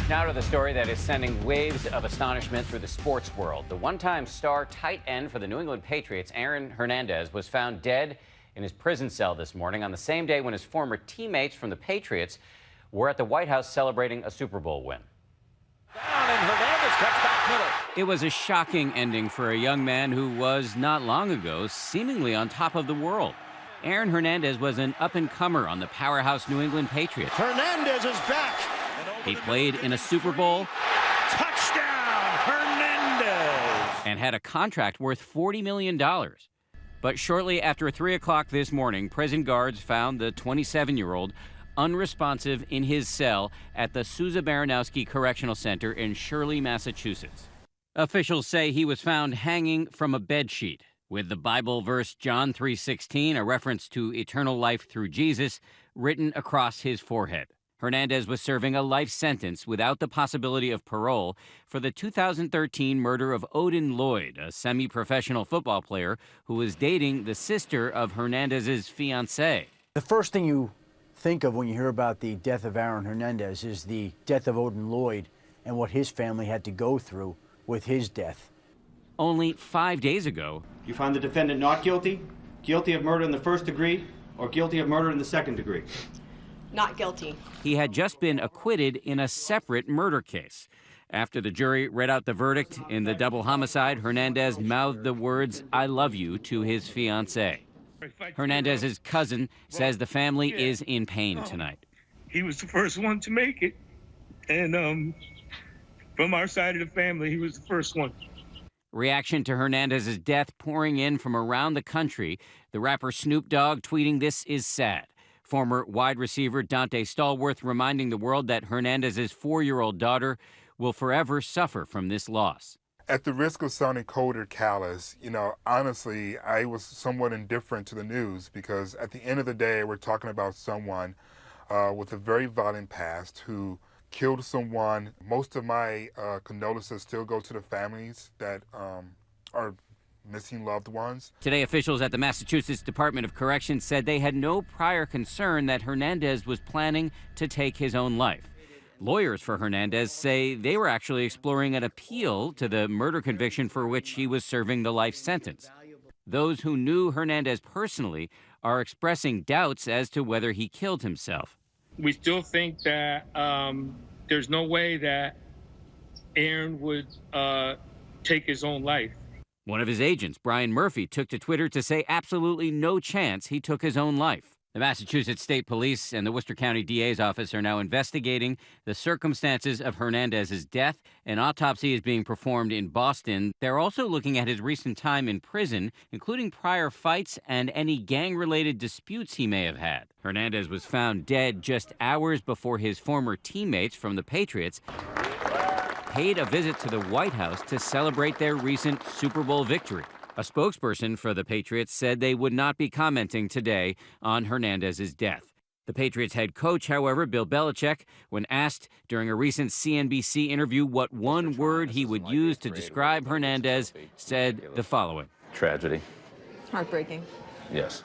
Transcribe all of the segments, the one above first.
Now to the story that is sending waves of astonishment through the sports world. The one-time star tight end for the New England Patriots, Aaron Hernandez, was found dead in his prison cell this morning on the same day when his former teammates from the Patriots were at the White House celebrating a Super Bowl win. Down, and Hernandez cuts back middle. It was a shocking ending for a young man who was, not long ago, seemingly on top of the world. Aaron Hernandez was an up-and-comer on the powerhouse New England Patriots. Hernandez is back. He played in a Super Bowl. Touchdown, Hernandez. And had a contract worth $40 million. But shortly after 3 o'clock this morning, prison guards found the 27-year-old unresponsive in his cell at the Souza-Baranowski Correctional Center in Shirley, Massachusetts. Officials say he was found hanging from a bedsheet with the Bible verse John 3:16, a reference to eternal life through Jesus, written across his forehead. Hernandez was serving a life sentence without the possibility of parole for the 2013 murder of Odin Lloyd, a semi-professional football player who was dating the sister of Hernandez's fiancée. The first thing you think of when you hear about the death of Aaron Hernandez is the death of Odin Lloyd and what his family had to go through with his death. Only 5 days ago, You find the defendant not guilty, guilty of murder in the first degree, or guilty of murder in the second degree? Not guilty. he had just been acquitted in a separate murder case. After the jury read out the verdict in the double homicide, Hernandez mouthed the words, "I love you," to his fiancée. Hernandez's cousin says the family is in pain tonight. He was the first one to make it, and from our side of the family, he was the first one. Reaction to Hernandez's death pouring in from around the country. The rapper Snoop Dogg tweeting, "This is sad." Former wide receiver Dante Stallworth reminding the world that Hernandez's 4-year-old daughter will forever suffer from this loss. At the risk of sounding cold or callous, honestly, I was somewhat indifferent to the news because at the end of the day, we're talking about someone with a very violent past who killed someone. Most of my condolences still go to the families that are missing loved ones. Today, officials at the Massachusetts Department of Corrections said they had no prior concern that Hernandez was planning to take his own life. Lawyers for Hernandez say they were actually exploring an appeal to the murder conviction for which he was serving the life sentence. Those who knew Hernandez personally are expressing doubts as to whether he killed himself. We still think that there's no way that Aaron would take his own life. One of his agents, Brian Murphy, took to Twitter to say absolutely no chance he took his own life. The Massachusetts State Police and the Worcester County DA's office are now investigating the circumstances of Hernandez's death. An autopsy is being performed in Boston. They're also looking at his recent time in prison, including prior fights and any gang-related disputes he may have had. Hernandez was found dead just hours before his former teammates from the Patriots paid a visit to the White House to celebrate their recent Super Bowl victory. A spokesperson for the Patriots said they would not be commenting today on Hernandez's death. The Patriots head coach, however, Bill Belichick, when asked during a recent CNBC interview what one word he would use to describe Hernandez, said the following: Tragedy. Heartbreaking. Yes,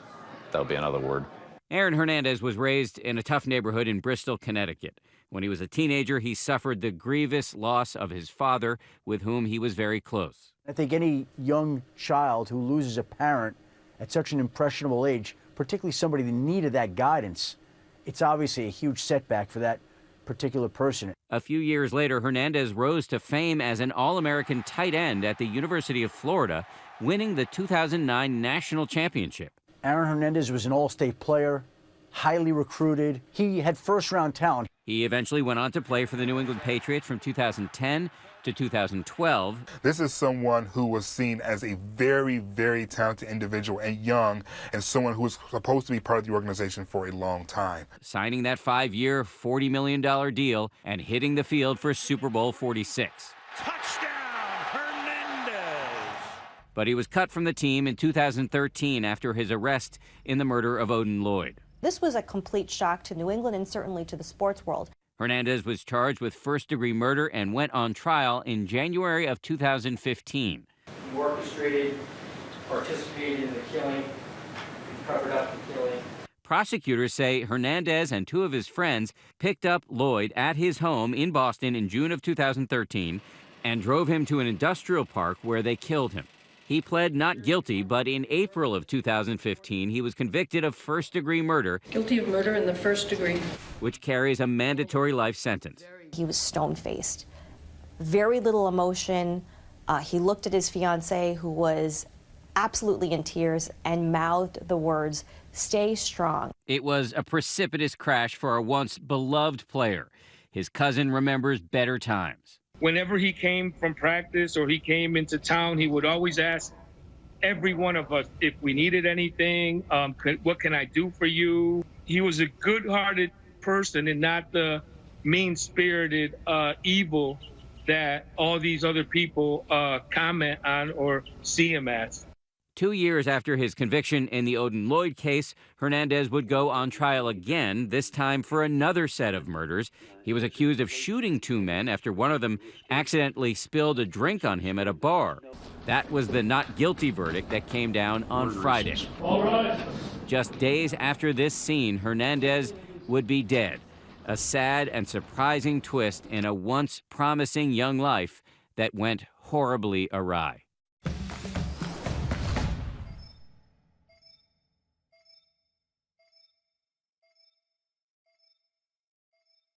that'll be another word. Aaron Hernandez was raised in a tough neighborhood in Bristol, Connecticut. When he was a teenager, he suffered the grievous loss of his father, with whom he was very close. I think any young child who loses a parent at such an impressionable age, particularly somebody that needed that guidance, it's obviously a huge setback for that particular person. A few years later, Hernandez rose to fame as an All-American tight end at the University of Florida, winning the 2009 national championship. Aaron Hernandez was an all-state player, highly recruited. He had first-round talent. He eventually went on to play for the New England Patriots from 2010 to 2012. This is someone who was seen as a very, very talented individual and young, and someone who was supposed to be part of the organization for a long time. Signing that 5-year, $40 million deal and hitting the field for Super Bowl 46. Touchdown, Hernandez. But he was cut from the team in 2013 after his arrest in the murder of Odin Lloyd. This was a complete shock to New England and certainly to the sports world. Hernandez was charged with first-degree murder and went on trial in January of 2015. You orchestrated, participated in the killing, you covered up the killing. Prosecutors say Hernandez and two of his friends picked up Lloyd at his home in Boston in June of 2013 and drove him to an industrial park where they killed him. He pled not guilty, but in April of 2015, he was convicted of first-degree murder. Guilty of murder in the first degree. Which carries a mandatory life sentence. He was stone-faced. Very little emotion. He looked at his fiancée, who was absolutely in tears, and mouthed the words, "Stay strong." It was a precipitous crash for a once beloved player. His cousin remembers better times. Whenever he came from practice or he came into town, he would always ask every one of us if we needed anything, what can I do for you? He was a good-hearted person and not the mean-spirited evil that all these other people comment on or see him as. 2 years after his conviction in the Odin Lloyd case, Hernandez would go on trial again, this time for another set of murders. He was accused of shooting two men after one of them accidentally spilled a drink on him at a bar. That was the not guilty verdict that came down on Friday. All right. Just days after this scene, Hernandez would be dead. A sad and surprising twist in a once promising young life that went horribly awry.